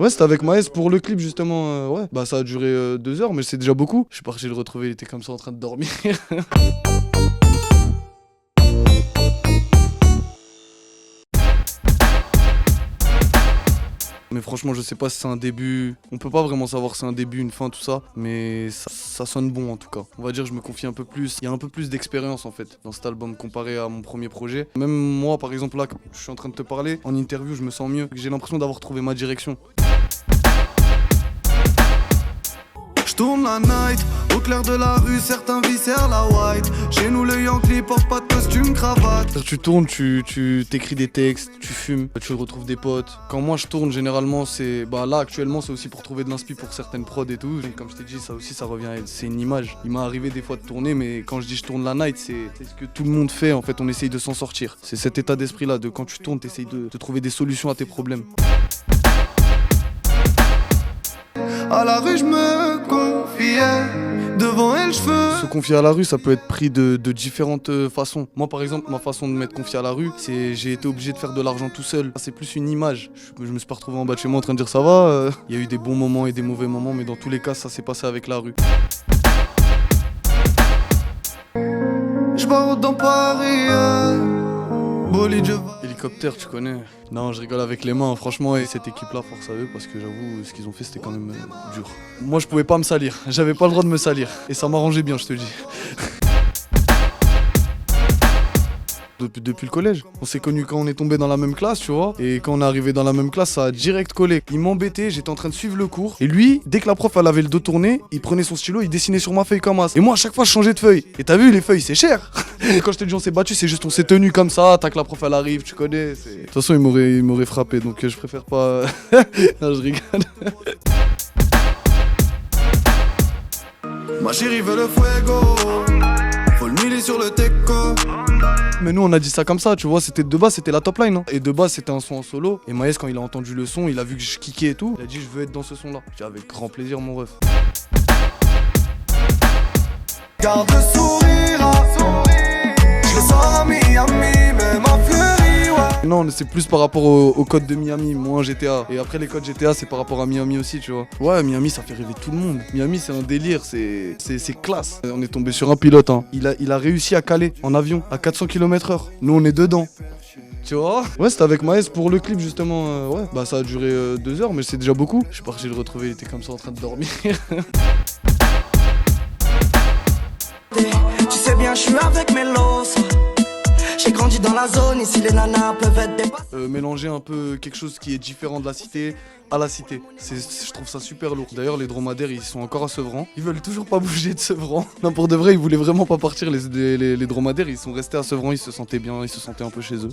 Ouais, c'était avec Maes pour le clip justement. Ouais, bah ça a duré 2 heures, mais c'est déjà beaucoup. Je suis parti le retrouver, il était comme ça en train de dormir. Mais franchement, je sais pas si c'est un début. On peut pas vraiment savoir si c'est un début, une fin, tout ça. Mais ça sonne bon en tout cas. On va dire, je me confie un peu plus. Il y a un peu plus d'expérience en fait dans cet album comparé à mon premier projet. Même moi, par exemple, là, quand je suis en train de te parler, en interview, je me sens mieux. J'ai l'impression d'avoir trouvé ma direction. Je tourne la night, au clair de la rue, certains viscèrent la white. Chez nous le Yankee porte pas de costume cravate. Tu tournes, tu t'écris des textes, tu fumes, tu retrouves des potes. Quand moi je tourne, généralement c'est... Bah là actuellement c'est aussi pour trouver de l'inspi pour certaines prods et tout. Donc, comme je t'ai dit, ça aussi ça revient, c'est une image. Il m'est arrivé des fois de tourner, mais quand je dis je tourne la night, c'est ce que tout le monde fait en fait, on essaye de s'en sortir. C'est cet état d'esprit là, de quand tu tournes, t'essayes de trouver des solutions à tes problèmes. À la rue je me confiais, devant elle je fais. Se confier à la rue, ça peut être pris de différentes façons. Moi par exemple, ma façon de m'être confié à la rue, c'est j'ai été obligé de faire de l'argent tout seul. C'est plus une image. Je me suis pas retrouvé en bas de chez moi en train de dire ça va. Il y a eu des bons moments et des mauvais moments, mais dans tous les cas, ça s'est passé avec la rue. Je barre dans Paris, bolide je vais. Hélicoptère, tu connais. Non, je rigole avec les mains, franchement, et cette équipe-là, force à eux, parce que j'avoue, ce qu'ils ont fait, c'était quand même dur. Moi, je pouvais pas me salir, j'avais pas le droit de me salir, et ça m'arrangeait bien, je te dis. Depuis le collège. On s'est connus quand on est tombé dans la même classe, tu vois. Et quand on est arrivé dans la même classe, ça a direct collé. Il m'embêtait, j'étais en train de suivre le cours. Et lui, dès que la prof elle avait le dos tourné, il prenait son stylo, il dessinait sur ma feuille comme as. Et moi, à chaque fois, je changeais de feuille. Et t'as vu, les feuilles, c'est cher. Et quand je t'ai dit on s'est battu, c'est juste on s'est tenu comme ça. Tac, la prof elle arrive, tu connais. De toute façon, il m'aurait frappé, donc je préfère pas. Non, je rigole. Ma chérie veut le fuego, faut le mili sur le teco. Mais nous on a dit ça comme ça, tu vois, de base c'était la top line hein. Et de base c'était un son en solo. Et Maes quand il a entendu le son, il a vu que je kickais et tout, il a dit je veux être dans ce son là. J'ai dit avec grand plaisir mon ref. Garde le sourire, je le sors à Miami, même en Fleury, ouais. Non, c'est plus par rapport au code de Miami, moi en GTA. Et après les codes GTA c'est par rapport à Miami aussi, tu vois. Ouais, Miami ça fait rêver tout le monde. Miami c'est un délire, c'est classe. On est tombé sur un pilote, hein. Il a réussi à caler en avion à 400 km/h. Nous on est dedans. Tu vois? Ouais, c'était avec Maes pour le clip justement. Ouais, bah ça a duré 2 heures, mais c'est déjà beaucoup. Je suis parti le retrouver, il était comme ça en train de dormir. Tu sais bien, je suis avec mes los. J'ai grandi dans la zone, ici les nanas peuvent être dépassées. Mélanger un peu quelque chose qui est différent de la cité à la cité. Je trouve ça super lourd. D'ailleurs, les dromadaires, ils sont encore à Sevran. Ils veulent toujours pas bouger de Sevran. Non, pour de vrai, ils voulaient vraiment pas partir. Les dromadaires, ils sont restés à Sevran, ils se sentaient bien, ils se sentaient un peu chez eux.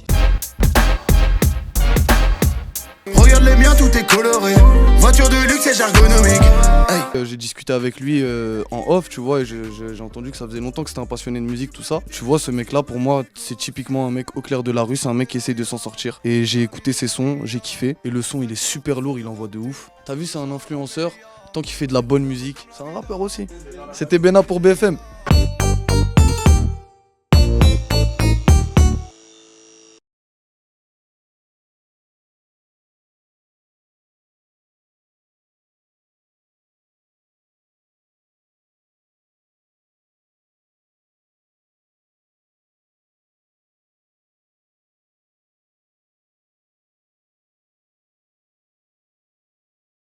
Regarde les miens, tout est coloré. Voiture de luxe et ergonomique. Hey. J'ai discuté avec lui en off, tu vois, et j'ai entendu que ça faisait longtemps que c'était un passionné de musique, tout ça. Tu vois, ce mec-là, pour moi, c'est typiquement un mec au clair de la rue, c'est un mec qui essaye de s'en sortir. Et j'ai écouté ses sons, j'ai kiffé. Et le son, il est super lourd, il envoie de ouf. T'as vu, c'est un influenceur, tant qu'il fait de la bonne musique, c'est un rappeur aussi. C'était Bena pour BFM.